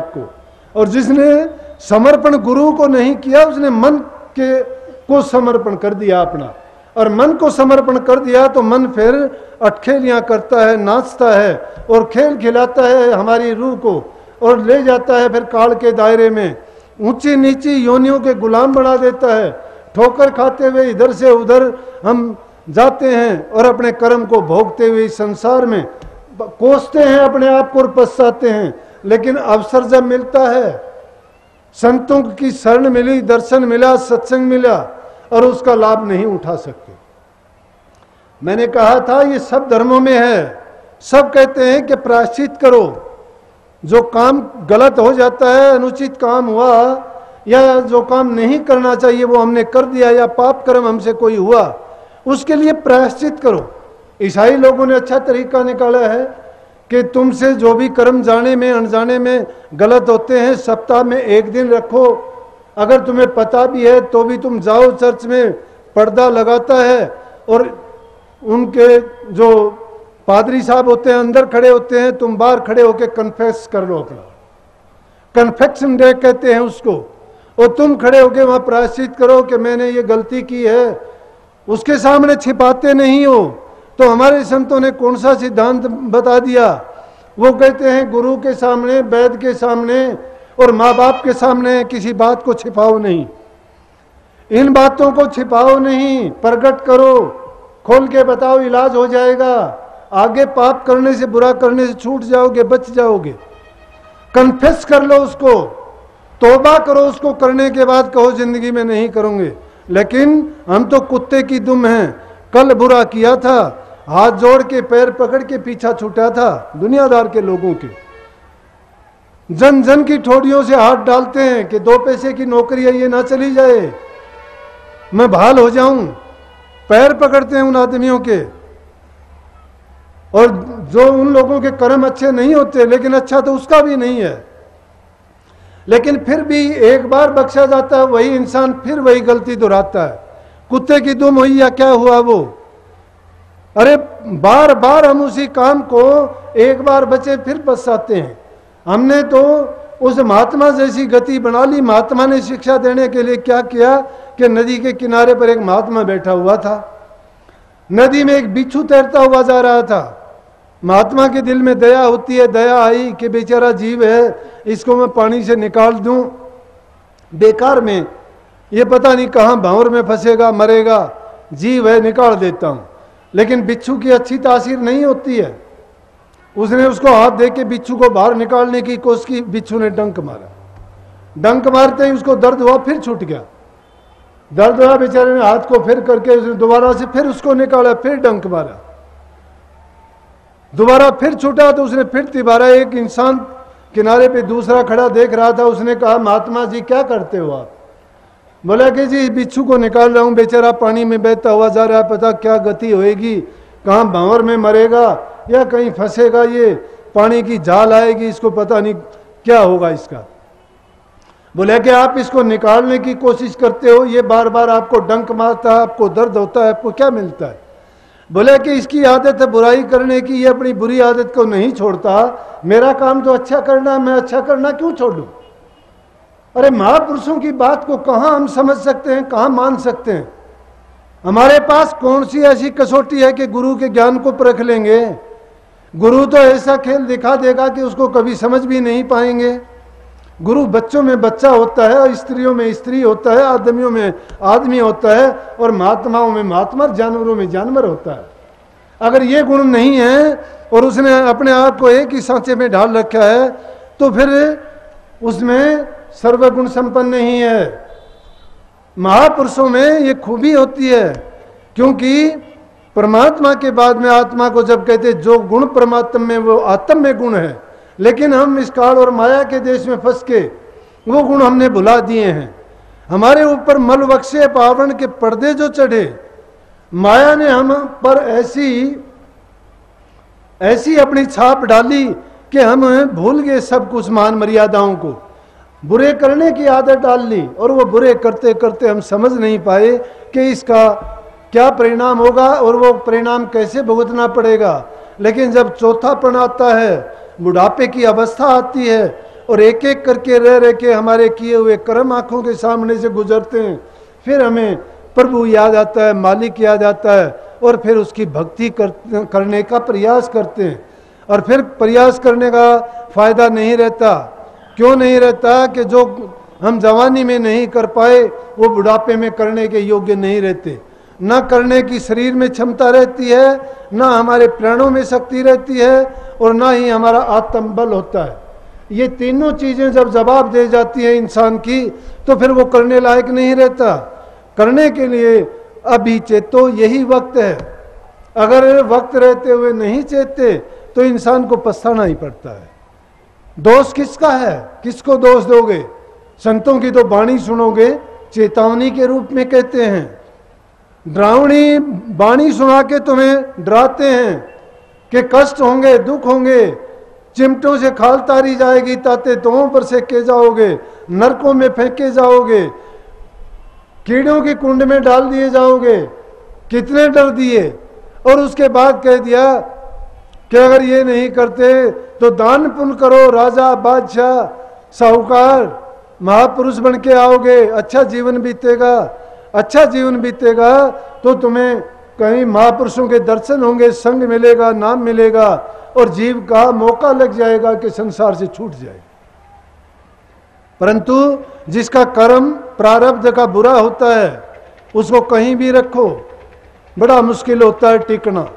आपको। और जिसने समर्पण गुरु को नहीं किया उसने मन को समर्पण कर दिया अपना, और मन को समर्पण कर दिया तो मन फिर अटखेलियां करता है, नाचता है और खेल खिलाता है हमारी रूह को, और ले जाता है फिर काल के दायरे में, ऊंची नीची योनियों के गुलाम बना देता है। ठोकर खाते हुए इधर से उधर हम जाते हैं और अपने कर्म को भोगते हुए इस संसार में कोसते हैं अपने आप को और पछताते हैं। लेकिन अवसर जब मिलता है, संतों की शरण मिली, दर्शन मिला, सत्संग मिला, और उसका लाभ नहीं उठा सकते। मैंने कहा था ये सब धर्मों में है, सब कहते हैं कि प्रायश्चित करो, जो काम गलत हो जाता है, अनुचित काम हुआ या जो काम नहीं करना चाहिए वो हमने कर दिया, या पाप कर्म हमसे कोई हुआ, उसके लिए प्रायश्चित करो। ईसाई लोगों ने अच्छा तरीका निकाला है कि तुमसे जो भी कर्म जाने में अनजाने में गलत होते हैं, सप्ताह में एक दिन रखो। अगर तुम्हें पता भी है तो भी तुम जाओ, चर्च में पर्दा लगाता है और उनके जो पादरी साहब होते हैं अंदर खड़े होते हैं, तुम बाहर खड़े होकर कन्फेस कर लो अपना, कन्फेक्शन डे कहते हैं उसको, और तुम खड़े होकर वहां प्रायश्चित करो कि मैंने ये गलती की है। उसके सामने छिपाते नहीं हो। तो हमारे संतों ने कौन सा सिद्धांत बता दिया? वो कहते हैं गुरु के सामने, वैद्य के सामने और माँ बाप के सामने किसी बात को छिपाओ नहीं, इन बातों को छिपाओ नहीं, प्रकट करो, खोल के बताओ, इलाज हो जाएगा। आगे पाप करने से, बुरा करने से छूट जाओगे, बच जाओगे। कन्फेस कर लो उसको, तौबा करो उसको करने के बाद, कहो जिंदगी में नहीं करूंगे। लेकिन हम तो कुत्ते की दुम हैं, कल बुरा किया था, हाथ जोड़ के पैर पकड़ के पीछा छूटा था दुनियादार के लोगों के, जन जन की ठोड़ियों से हाथ डालते हैं कि 2 पैसे की नौकरी है ये ना चली जाए, मैं बहाल हो जाऊं, पैर पकड़ते हैं उन आदमियों के। और जो उन लोगों के कर्म अच्छे नहीं होते, लेकिन अच्छा तो उसका भी नहीं है, लेकिन फिर भी एक बार बख्शा जाता है, वही इंसान फिर वही गलती दोहराता है। कुत्ते की दुम हुई या क्या हुआ वो? अरे बार बार हम उसी काम को एक बार बचे फिर पछताते हैं। हमने तो उस महात्मा जैसी गति बना ली। महात्मा ने शिक्षा देने के लिए क्या किया कि नदी के किनारे पर एक महात्मा बैठा हुआ था, नदी में एक बिच्छू तैरता हुआ जा रहा था। महात्मा के दिल में दया होती है, दया आई कि बेचारा जीव है, इसको मैं पानी से निकाल दूं, बेकार में ये पता नहीं कहाँ भंवर में फंसेगा, मरेगा, जीव है निकाल देता हूं। लेकिन बिच्छू की अच्छी तासीर नहीं होती है। उसने उसको हाथ दे के बिच्छू को बाहर निकालने की कोशिश की, बिच्छू ने डंक मारा, डंक मारते ही उसको दर्द हुआ, फिर छूट गया। दर्द हुआ, बेचारे ने हाथ को फिर करके उसने दोबारा से फिर उसको निकाला, फिर डंक मारा, दोबारा फिर छूटा तो उसने फिर तिबारा। एक इंसान किनारे पे दूसरा खड़ा देख रहा था, उसने कहा महात्मा जी क्या करते हो आप? बोला कि जी बिच्छू को निकाल रहा हूं, बेचारा पानी में बहता हुआ जा रहा है, पता क्या गति होएगी, कहाँ भंवर में मरेगा या कहीं फंसेगा, ये पानी की झाल आएगी, इसको पता नहीं क्या होगा इसका। बोले कि आप इसको निकालने की कोशिश करते हो, ये बार बार आपको डंक मारता है, आपको दर्द होता है, आपको क्या मिलता है? बोले कि इसकी आदत है बुराई करने की, ये अपनी बुरी आदत को नहीं छोड़ता। मेरा काम तो अच्छा करना है, मैं अच्छा करना क्यों छोड़ूं? अरे महापुरुषों की बात को कहां हम समझ सकते हैं, कहां मान सकते हैं? हमारे पास कौन सी ऐसी कसौटी है कि गुरु के ज्ञान को परख लेंगे? गुरु तो ऐसा खेल दिखा देगा कि उसको कभी समझ भी नहीं पाएंगे। गुरु बच्चों में बच्चा होता है, और स्त्रियों में स्त्री होता है, आदमियों में आदमी होता है, और महात्माओं में महात्मा, जानवरों में जानवर होता है। अगर ये गुण नहीं है और उसने अपने आप को एक ही सांचे में ढाल रखा है, तो फिर उसमें सर्वगुण संपन्न नहीं है। महापुरुषों में ये खूबी होती है, क्योंकि परमात्मा के बाद में आत्मा को जब कहते जो गुण परमात्मा में, वो आत्म में गुण है, लेकिन हम इस काल और माया के देश में फंस के वो गुण हमने भुला दिए हैं। हमारे ऊपर मल वक्षे पावरण के पर्दे जो चढ़े, माया ने हम पर ऐसी अपनी छाप डाली कि हम भूल गए सब कुछ, मान मर्यादाओं को, बुरे करने की आदत डाल ली, और वो बुरे करते करते हम समझ नहीं पाए कि इसका क्या परिणाम होगा और वो परिणाम कैसे भुगतना पड़ेगा। लेकिन जब चौथापन आता है, बुढ़ापे की अवस्था आती है, और एक एक करके रह रह के हमारे किए हुए कर्म आंखों के सामने से गुजरते हैं, फिर हमें प्रभु याद आता है, मालिक याद आता है, और फिर उसकी भक्ति करने का प्रयास करते हैं। और फिर प्रयास करने का फायदा नहीं रहता। क्यों नहीं रहता? कि जो हम जवानी में नहीं कर पाए वो बुढ़ापे में करने के योग्य नहीं रहते। न करने की शरीर में क्षमता रहती है, न हमारे प्राणों में शक्ति रहती है, और न ही हमारा आत्मबल होता है। ये तीनों चीजें जब जवाब दे जाती हैं इंसान की, तो फिर वो करने लायक नहीं रहता। करने के लिए अभी चेतो, यही वक्त है। अगर वक्त रहते हुए नहीं चेतते तो इंसान को पछताना ही पड़ता है। दोष किसका है? किसको दोष दोगे? संतों की तो वाणी सुनोगे, चेतावनी के रूप में कहते हैं। डरावनी वाणी सुना के तुम्हें डराते हैं कि कष्ट होंगे, दुख होंगे, चिमटों से खाल तारी जाएगी, ताते तों पर सेके जाओगे, नरकों में फेंके जाओगे, कीड़ों के कुंड में डाल दिए जाओगे। कितने डर दिए। और उसके बाद कह दिया कि अगर ये नहीं करते तो दान पुण्य करो, राजा बादशाह साहूकार महापुरुष बन के आओगे, अच्छा जीवन बीतेगा। अच्छा जीवन बीतेगा तो तुम्हें कहीं महापुरुषों के दर्शन होंगे, संग मिलेगा, नाम मिलेगा, और जीव का मौका लग जाएगा कि संसार से छूट जाए। परंतु जिसका कर्म प्रारब्ध का बुरा होता है, उसको कहीं भी रखो, बड़ा मुश्किल होता है टिकना।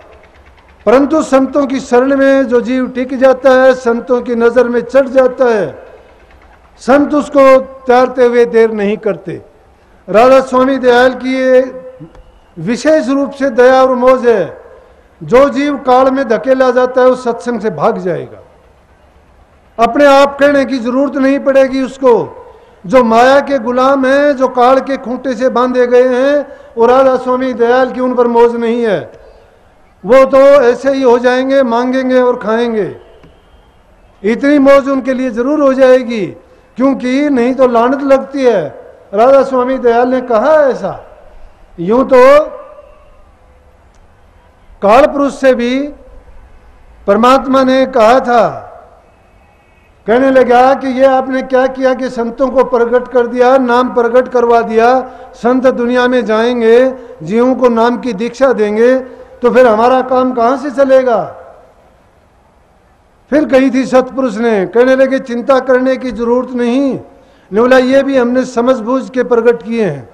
परंतु संतों की शरण में जो जीव टिक जाता है, संतों की नजर में चढ़ जाता है, संत उसको तैरते हुए देर नहीं करते। राधा स्वामी दयाल की ये विशेष रूप से दया और मौज है। जो जीव काल में धकेला जाता है वो सत्संग से भाग जाएगा। अपने आप कहने की जरूरत नहीं पड़ेगी उसको। जो माया के गुलाम हैं, जो काल के खूंटे से बांधे गए हैं, और राधा स्वामी दयाल की उन पर मौज नहीं है। वो तो ऐसे ही हो जाएंगे, मांगेंगे और खाएंगे। इतनी मौज उनके लिए जरूर हो जाएगी, क्योंकि नहीं तो लानत लगती है। राधा स्वामी दयाल ने कहा ऐसा। यूं तो काल पुरुष से भी परमात्मा ने कहा था, कहने लगा कि ये आपने क्या किया कि संतों को प्रकट कर दिया, नाम प्रकट करवा दिया। संत दुनिया में जाएंगे, जीवों को नाम की दीक्षा देंगे, तो फिर हमारा काम कहां से चलेगा? फिर कही थी सतपुरुष ने, कहने लगे चिंता करने की जरूरत नहीं, बोला ये भी हमने समझ बूझ के प्रकट किए हैं।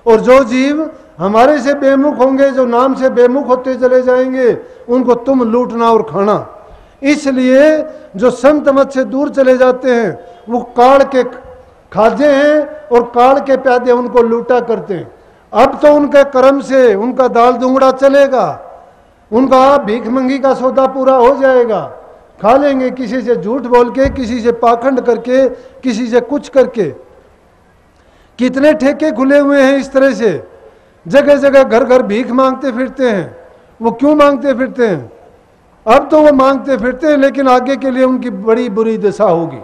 और जो जीव हमारे से बेमुख होंगे, जो नाम से बेमुख होते चले जाएंगे, उनको तुम लूटना और खाना। इसलिए जो संत मत से दूर चले जाते हैं वो काल के खाजे हैं और काल के प्यादे उनको लूटा करते हैं। अब तो उनके कर्म से उनका दाल दूंगड़ा चलेगा, उनका भीख मंगी का सौदा पूरा हो जाएगा। खा लेंगे, किसी से झूठ बोल के, किसी से पाखंड करके, किसी से कुछ करके। कितने ठेके खुले हुए हैं इस तरह से, जगह जगह घर घर भीख मांगते फिरते हैं। वो क्यों मांगते फिरते हैं? अब तो वो मांगते फिरते हैं, लेकिन आगे के लिए उनकी बड़ी बुरी दशा होगी।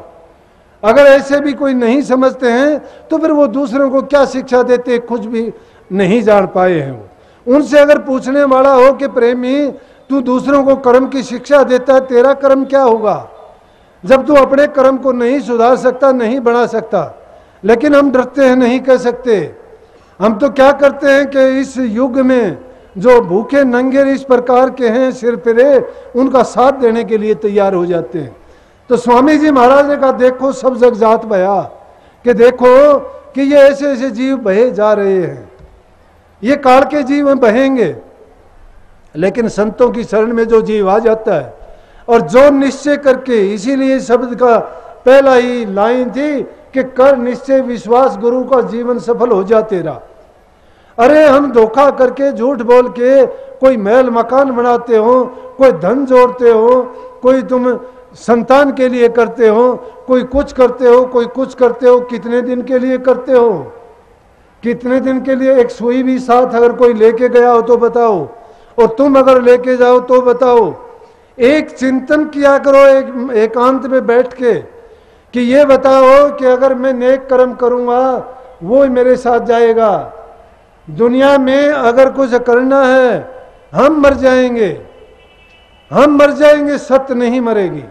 अगर ऐसे भी कोई नहीं समझते हैं तो फिर वो दूसरों को क्या शिक्षा देते, कुछ भी नहीं जान पाए हैं वो। उनसे अगर पूछने वाला हो कि प्रेमी तू दूसरों को कर्म की शिक्षा देता है, तेरा कर्म क्या होगा जब तू अपने कर्म को नहीं सुधार सकता, नहीं बना सकता? लेकिन हम डरते हैं, नहीं कह सकते। हम तो क्या करते हैं कि इस युग में जो भूखे नंगे इस प्रकार के हैं, सिर फिरे, उनका साथ देने के लिए तैयार हो जाते हैं। तो स्वामी जी महाराज ने कहा देखो सब जग जात बया, कि देखो कि ये ऐसे ऐसे जीव बहे जा रहे हैं, ये काल के जीव बहेंगे। लेकिन संतों की शरण में जो जीव आ जाता है, और जो निश्चय करके, इसीलिए शब्द का पहला ही लाइन थी कि कर निश्चय विश्वास गुरु का जीवन सफल हो जा तेरा। अरे हम धोखा करके, झूठ बोल के कोई महल मकान बनाते हो, कोई धन जोड़ते हो, कोई तुम संतान के लिए करते हो, कोई कुछ करते हो, कोई कुछ करते हो। कितने दिन के लिए करते हो? कितने दिन के लिए? एक सुई भी साथ अगर कोई लेके गया हो तो बताओ, और तुम अगर लेके जाओ तो बताओ। एक चिंतन किया करो एकांत में बैठ के, कि ये बताओ कि अगर मैं नेक कर्म करूंगा वो मेरे साथ जाएगा। दुनिया में अगर कुछ करना है, हम मर जाएंगे, हम मर जाएंगे, सत्य नहीं मरेगी।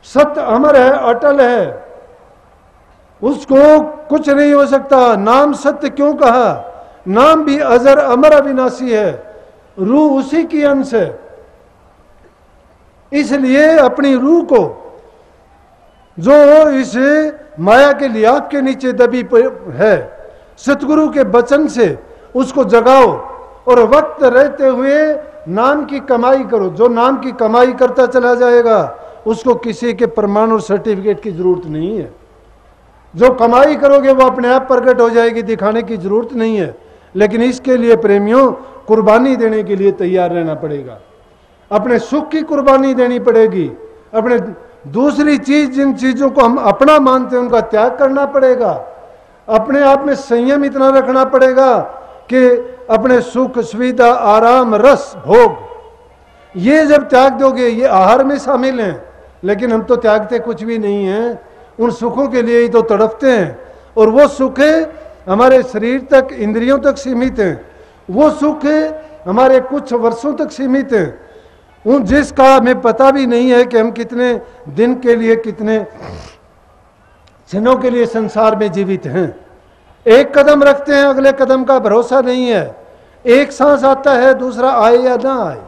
सत्य अमर है, अटल है, उसको कुछ नहीं हो सकता। नाम सत्य क्यों कहा? नाम भी अजर अमर अविनाशी है, रूह उसी की अंश है। इसलिए अपनी रूह को जो इस माया के लियाफ के नीचे दबी है, सतगुरु के वचन से उसको जगाओ और वक्त रहते हुए नाम की कमाई करो। जो नाम की कमाई करता चला जाएगा उसको किसी के प्रमाण और सर्टिफिकेट की जरूरत नहीं है। जो कमाई करोगे वो अपने आप प्रकट हो जाएगी, दिखाने की जरूरत नहीं है। लेकिन इसके लिए प्रेमियों कुर्बानी देने के लिए तैयार रहना पड़ेगा। अपने सुख की कुर्बानी देनी पड़ेगी, अपने दूसरी चीज जिन चीजों को हम अपना मानते हैं उनका त्याग करना पड़ेगा। अपने आप में संयम इतना रखना पड़ेगा कि अपने सुख सुविधा आराम रस भोग ये जब त्याग दोगे, ये आहार में शामिल हैं, लेकिन हम तो त्यागते कुछ भी नहीं हैं, उन सुखों के लिए ही तो तड़पते हैं। और वो सुख हमारे शरीर तक इंद्रियों तक सीमित हैं, वो सुख हमारे कुछ वर्षों तक सीमित हैं, उन जिसका हमें पता भी नहीं है कि हम कितने दिन के लिए कितने क्षणों के लिए संसार में जीवित हैं। एक कदम रखते हैं, अगले कदम का भरोसा नहीं है। एक सांस आता है, दूसरा आए या ना आए।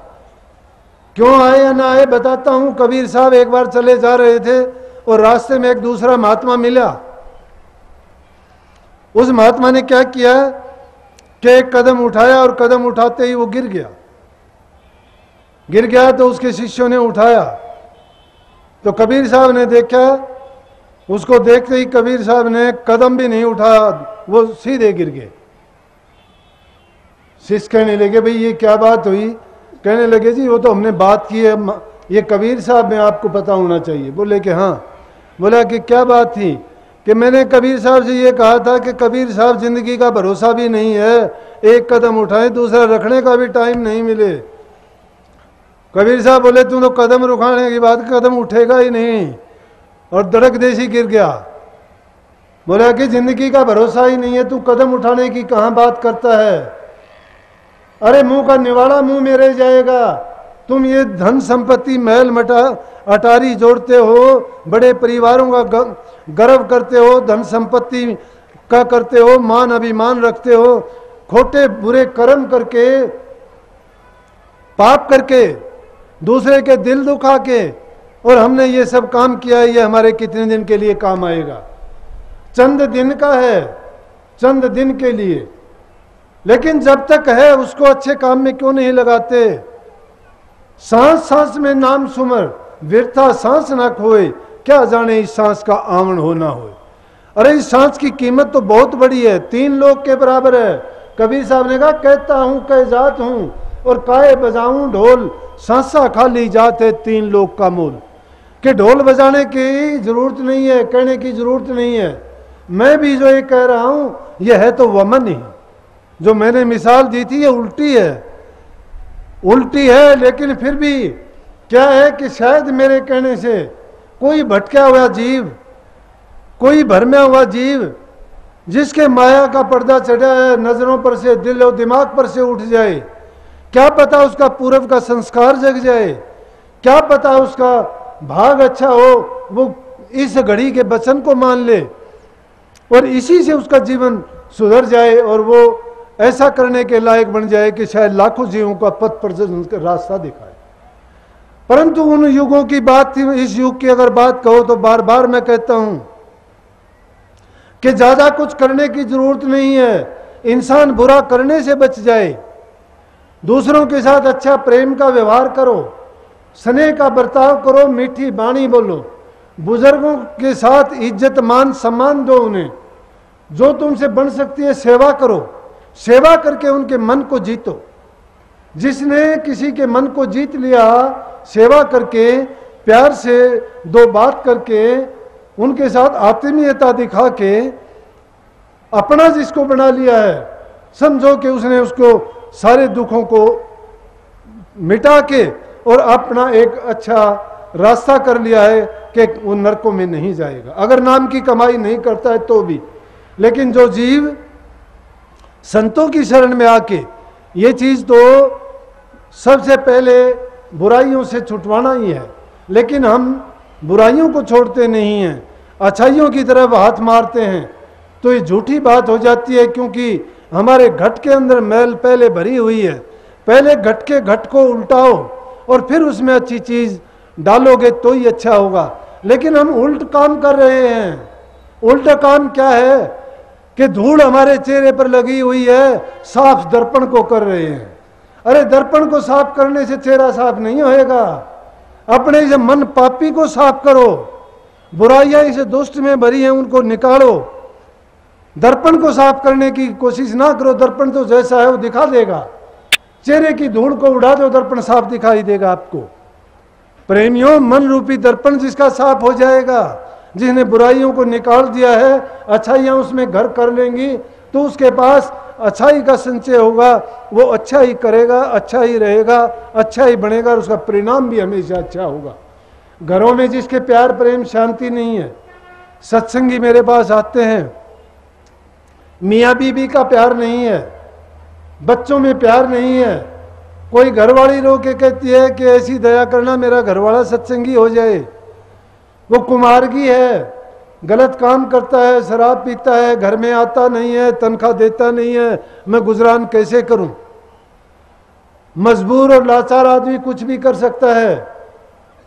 क्यों आए या ना आए बताता हूं। कबीर साहब एक बार चले जा रहे थे और रास्ते में एक दूसरा महात्मा मिला। उस महात्मा ने क्या किया कि एक कदम उठाया और कदम उठाते ही वो गिर गया। गिर गया तो उसके शिष्यों ने उठाया। तो कबीर साहब ने देखा, उसको देखते ही कबीर साहब ने कदम भी नहीं उठाया, वो सीधे गिर गए। शिष्य कहने लगे भाई ये क्या बात हुई? कहने लगे जी वो तो हमने बात की है, ये कबीर साहब में आपको पता होना चाहिए। बोले कि हाँ। बोला कि क्या बात थी? कि मैंने कबीर साहब से ये कहा था कि कबीर साहब जिंदगी का भरोसा भी नहीं है, एक कदम उठाए दूसरा रखने का भी टाइम नहीं मिले। कबीर साहब बोले तू तो कदम रुकाने की बात, कदम उठेगा ही नहीं, और दड़क देसी गिर गया। बोला कि जिंदगी का भरोसा ही नहीं है, तू कदम उठाने की कहां बात करता है? अरे मुंह का निवाड़ा मुंह में रह जाएगा। तुम ये धन संपत्ति महल मटा अटारी जोड़ते हो, बड़े परिवारों का गर्व करते हो, धन संपत्ति का करते हो, मान अभिमान रखते हो, खोटे बुरे कर्म करके पाप करके दूसरे के दिल दुखा के, और हमने ये सब काम किया है, ये हमारे कितने दिन के लिए काम आएगा? चंद दिन का है, चंद दिन के लिए। लेकिन जब तक है उसको अच्छे काम में क्यों नहीं लगाते? सांस सांस में नाम सुमर, व्यर्था सांस ना खोए, क्या जाने इस सांस का आवन हो ना हो। अरे इस सांस की कीमत तो बहुत बड़ी है, 3 लोग के बराबर है। कबीर साहब ने कहा कहता हूं कह जात हूं और काहे बजाऊं ढोल, सांसा खाली जात है 3 लोग का मोल। कि ढोल बजाने की जरूरत नहीं है, कहने की जरूरत नहीं है। मैं भी जो ये कह रहा हूं ये है तो वमन ही। जो मैंने मिसाल दी थी ये उल्टी है, उल्टी है, लेकिन फिर भी क्या है कि शायद मेरे कहने से कोई भटका हुआ जीव, कोई भरमा हुआ जीव जिसके माया का पर्दा चढ़ा है, नजरों पर से दिल और दिमाग पर से उठ जाए, क्या पता उसका पूर्व का संस्कार जग जाए, क्या पता उसका भाग अच्छा हो, वो इस घड़ी के वचन को मान ले और इसी से उसका जीवन सुधर जाए और वो ऐसा करने के लायक बन जाए कि शायद लाखों जीवों का पथ प्रदर्शन का रास्ता दिखाए। परंतु उन युगों की बात थी, इस युग की अगर बात कहो तो बार बार मैं कहता हूं कि ज्यादा कुछ करने की जरूरत नहीं है। इंसान बुरा करने से बच जाए, दूसरों के साथ अच्छा प्रेम का व्यवहार करो, स्नेह का बर्ताव करो, मीठी बाणी बोलो, बुजुर्गों के साथ इज्जत मान सम्मान दो, उन्हें जो तुमसे बन सकती है सेवा करो, सेवा करके उनके मन को जीतो। जिसने किसी के मन को जीत लिया, सेवा करके प्यार से 2 बात करके उनके साथ आत्मीयता दिखा के अपना जिसको बना लिया है, समझो कि उसने उसको सारे दुखों को मिटा के और अपना एक अच्छा रास्ता कर लिया है कि वो नरकों में नहीं जाएगा, अगर नाम की कमाई नहीं करता है तो भी। लेकिन जो जीव संतों की शरण में आके, ये चीज तो सबसे पहले बुराइयों से छुटवाना ही है, लेकिन हम बुराइयों को छोड़ते नहीं हैं, अच्छाइयों की तरफ हाथ मारते हैं, तो ये झूठी बात हो जाती है, क्योंकि हमारे घट के अंदर मैल पहले भरी हुई है। पहले घट के घट को उल्टाओ और फिर उसमें अच्छी चीज डालोगे तो ही अच्छा होगा। लेकिन हम उल्ट काम कर रहे हैं। उल्टा काम क्या है कि धूल हमारे चेहरे पर लगी हुई है, साफ दर्पण को कर रहे हैं। अरे दर्पण को साफ करने से चेहरा साफ नहीं होएगा। अपने इस मन पापी को साफ करो, बुराइयां इस दुष्ट में भरी हैं उनको निकालो। दर्पण को साफ करने की कोशिश ना करो, दर्पण तो जैसा है वो दिखा देगा। चेहरे की धूल को उड़ा दो, दर्पण साफ दिखाई देगा आपको। प्रेमियों, मन रूपी दर्पण जिसका साफ हो जाएगा, जिसने बुराइयों को निकाल दिया है, अच्छाइयां उसमें घर कर लेंगी, तो उसके पास अच्छाई का संचय होगा। वो अच्छा ही करेगा, अच्छा ही रहेगा, अच्छा ही बनेगा और उसका परिणाम भी हमेशा अच्छा होगा। घरों में जिसके प्यार प्रेम शांति नहीं है, सत्संगी मेरे पास आते हैं, मियाँ बीबी का प्यार नहीं है, बच्चों में प्यार नहीं है, कोई घरवाली रो के कहती है कि ऐसी दया करना मेरा घरवाला सत्संगी हो जाए। वो कुमारगी है, गलत काम करता है, शराब पीता है, घर में आता नहीं है, तनख्वाह देता नहीं है, मैं गुजरान कैसे करूं। मजबूर और लाचार आदमी कुछ भी कर सकता है।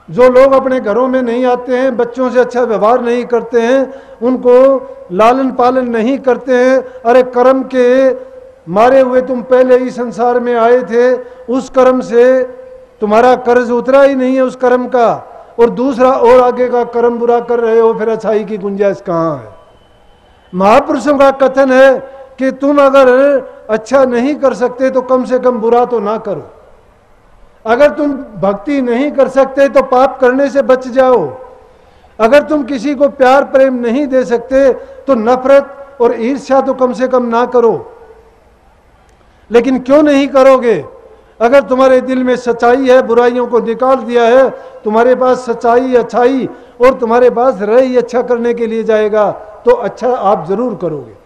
जो लोग अपने घरों में नहीं आते हैं, बच्चों से अच्छा व्यवहार नहीं करते हैं, उनको लालन पालन नहीं करते हैं, अरे कर्म के मारे हुए तुम पहले ही संसार में आए थे, उस कर्म से तुम्हारा कर्ज उतरा ही नहीं है उस कर्म का, और दूसरा और आगे का कर्म बुरा कर रहे हो, फिर अच्छाई की गुंजाइश कहाँ है। महापुरुषों का कथन है कि तुम अगर अच्छा नहीं कर सकते तो कम से कम बुरा तो ना करो। अगर तुम भक्ति नहीं कर सकते तो पाप करने से बच जाओ। अगर तुम किसी को प्यार प्रेम नहीं दे सकते तो नफरत और ईर्ष्या तो कम से कम ना करो। लेकिन क्यों नहीं करोगे? अगर तुम्हारे दिल में सच्चाई है, बुराइयों को निकाल दिया है, तुम्हारे पास सच्चाई अच्छाई और तुम्हारे पास रह ही अच्छा करने के लिए जाएगा, तो अच्छा आप जरूर करोगे।